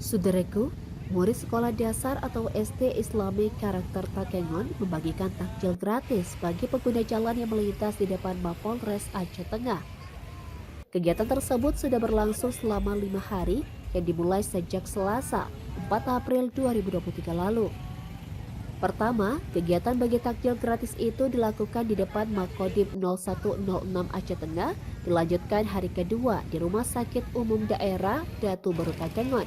Sudereku, murid sekolah dasar atau SD Islami Karakter Takengon membagikan takjil gratis bagi pengguna jalan yang melintas di depan Mapolres Aceh Tengah. Kegiatan tersebut sudah berlangsung selama 5 hari yang dimulai sejak Selasa, 4 April 2023 lalu. Pertama, kegiatan bagi takjil gratis itu dilakukan di depan Makodim 0106 Aceh Tengah, dilanjutkan hari kedua di Rumah Sakit Umum Daerah Datu Beru Takengon.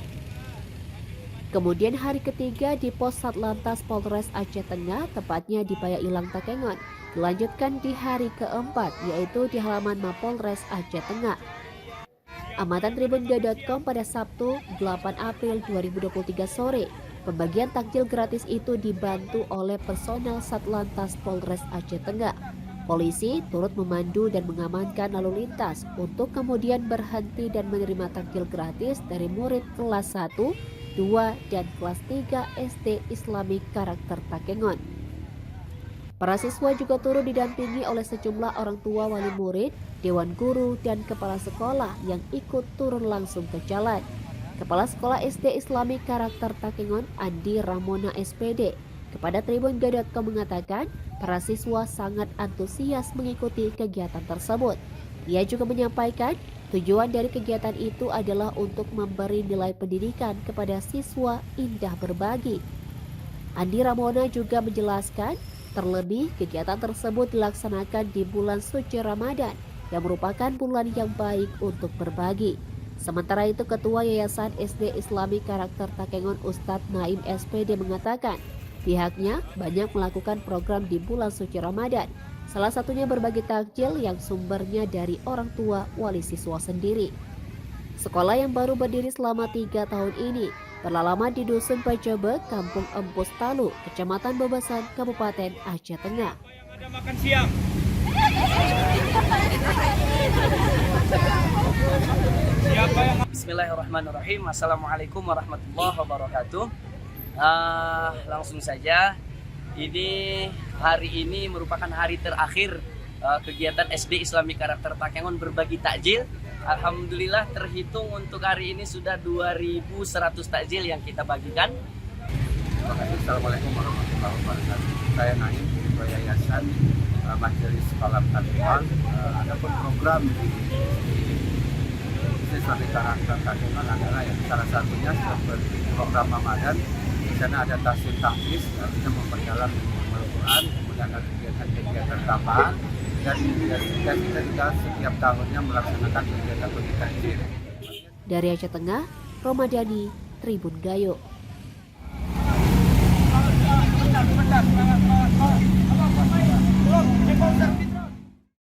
Kemudian hari ketiga di Pos Satlantas Polres Aceh Tengah, tepatnya di Paya Ilang Takengon. Dilanjutkan di hari keempat, yaitu di halaman Mapolres Aceh Tengah. Amatan Tribun.com pada Sabtu 8 April 2023 sore, pembagian takjil gratis itu dibantu oleh personel Satlantas Polres Aceh Tengah. Polisi turut memandu dan mengamankan lalu lintas untuk kemudian berhenti dan menerima takjil gratis dari murid kelas 1, 2, dan kelas 3 SD Islami Karakter Takengon. Para siswa juga turut didampingi oleh sejumlah orang tua wali murid, dewan guru, dan kepala sekolah yang ikut turun langsung ke jalan. Kepala Sekolah SD Islami Karakter Takengon, Andi Ramona SPD, kepada Tribun.com mengatakan para siswa sangat antusias mengikuti kegiatan tersebut. Ia juga menyampaikan tujuan dari kegiatan itu adalah untuk memberi nilai pendidikan kepada siswa indah berbagi. Andi Ramona juga menjelaskan, terlebih kegiatan tersebut dilaksanakan di bulan suci Ramadan yang merupakan bulan yang baik untuk berbagi. Sementara itu, Ketua Yayasan SD Islami Karakter Takengon Ustadz Naim SPD mengatakan pihaknya banyak melakukan program di bulan suci Ramadan. Salah satunya berbagi takjil yang sumbernya dari orang tua wali siswa sendiri. Sekolah yang baru berdiri selama 3 tahun ini beralamat di Dusun Pajobe, Kampung Empus Talu, Kecamatan Bobasan, Kabupaten Aceh Tengah. Ada makan siang. Bismillahirrahmanirrahim. Assalamualaikum warahmatullahi wabarakatuh. Langsung saja, hari ini merupakan hari terakhir kegiatan SD Islami Karakter Takengon berbagi takjil. Alhamdulillah terhitung untuk hari ini sudah 2.100 takjil yang kita bagikan. Terima kasih. Assalamualaikum warahmatullahi wabarakatuh. Saya Naim, Ketua Yayasan Majelis Sekolah Takengon. Ada program di Islami Karakter Takengon adalah yang salah satunya seperti program Ramadan. Di sana ada tasbih tahfiz, artinya memperdalam Al-Quran, kemudian ada kegiatan tambahan. Dan kita juga setiap tahunnya melaksanakan kegiatan takjil. Dari Aceh Tengah, Romadani, Tribun Gayo.